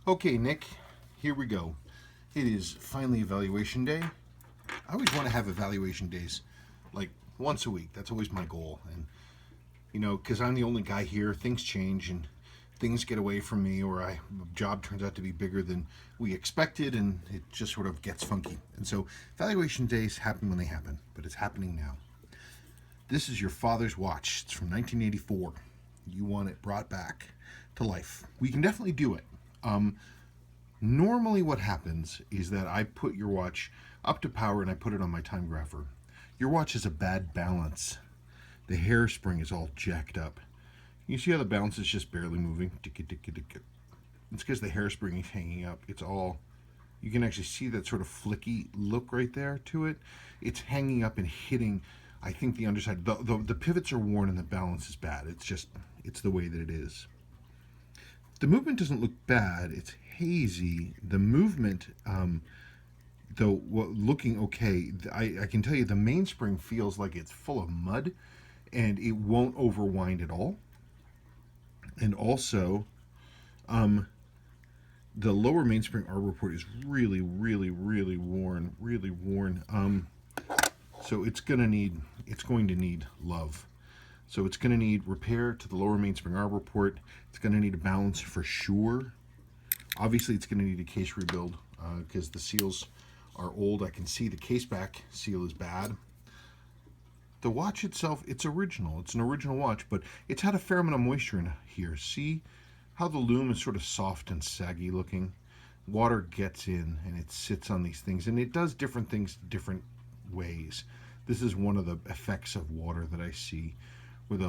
Okay, Nick, here we go. It is finally evaluation day. I always want to have evaluation days like once a week. That's always my goal. And, because I'm the only guy here, things change and things get away from me, or a job turns out to be bigger than we expected, and it just sort of gets funky. And so, evaluation days happen when they happen, but it's happening now. This is your father's watch. It's from 1984. You want it brought back to life. We can definitely do it. Normally what happens is that I put your watch up to power and I put it on my time grapher. Your watch has a bad balance. The hairspring is all jacked up. You see how the balance is just barely moving? It's because the hairspring is hanging up. It's all, you can actually see that sort of flicky look right there to it. It's hanging up and hitting, I think, the underside. The pivots are worn and the balance is bad. It's the way that it is. The movement doesn't look bad. It's hazy. The movement, though, looking okay. I can tell you the mainspring feels like it's full of mud, and it won't overwind at all. And also, the lower mainspring arbor port is really, really, really worn. Really worn. So it's going to need love. So it's going to need repair to the lower mainspring arbor port. It's going to need a balance for sure. Obviously, it's going to need a case rebuild because the seals are old. I can see the case back seal is bad. The watch itself, it's original. It's an original watch, but it's had a fair amount of moisture in here. See how the loom is sort of soft and saggy looking? Water gets in and it sits on these things, and it does different things different ways. This is one of the effects of water that I see, where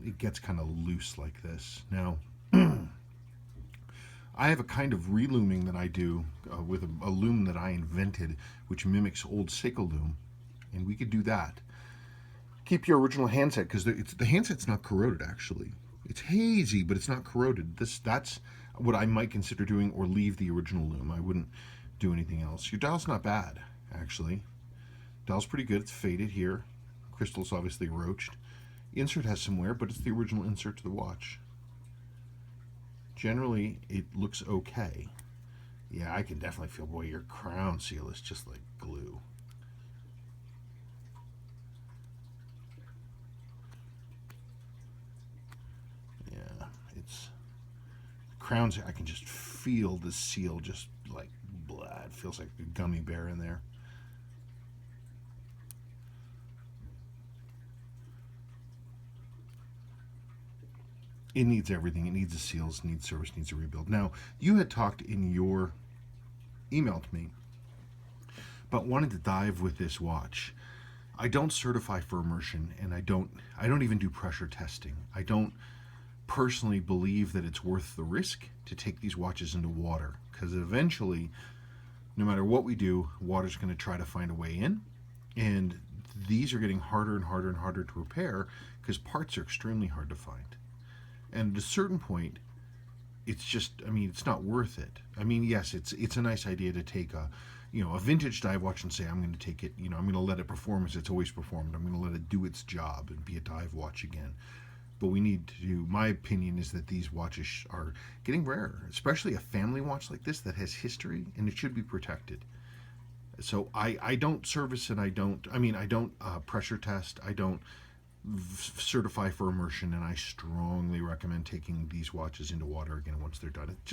it gets kind of loose like this. Now, I have a kind of relooming that I do with a loom that I invented, which mimics old Seiko loom, and we could do that. Keep your original handset, because the handset's not corroded, actually. It's hazy, but it's not corroded. That's what I might consider doing, or leave the original loom. I wouldn't do anything else. Your dial's not bad, actually. Dial's pretty good. It's faded here. Crystal's obviously roached. Insert has some wear, but it's the original insert to the watch. Generally, it looks okay. Yeah, I can definitely feel, boy, your crown seal is just like glue. Yeah, it's crowns. I can just feel the seal just like blah. It feels like a gummy bear in there. It needs everything. It needs the seals, needs service, needs a rebuild. Now, you had talked in your email to me about wanting to dive with this watch. I don't certify for immersion, and I don't even do pressure testing. I don't personally believe that it's worth the risk to take these watches into water, because eventually, no matter what we do, water's going to try to find a way in, and these are getting harder and harder and harder to repair because parts are extremely hard to find. And at a certain point, it's just, it's not worth it. Yes, it's a nice idea to take a vintage dive watch and say, I'm going to take it, I'm going to let it perform as it's always performed. I'm going to let it do its job and be a dive watch again. But we need to, my opinion is that these watches are getting rarer, especially a family watch like this that has history, and it should be protected. So I don't service it. I don't pressure test. I don't certify for immersion, and I strongly recommend taking these watches into water again once they're done. It just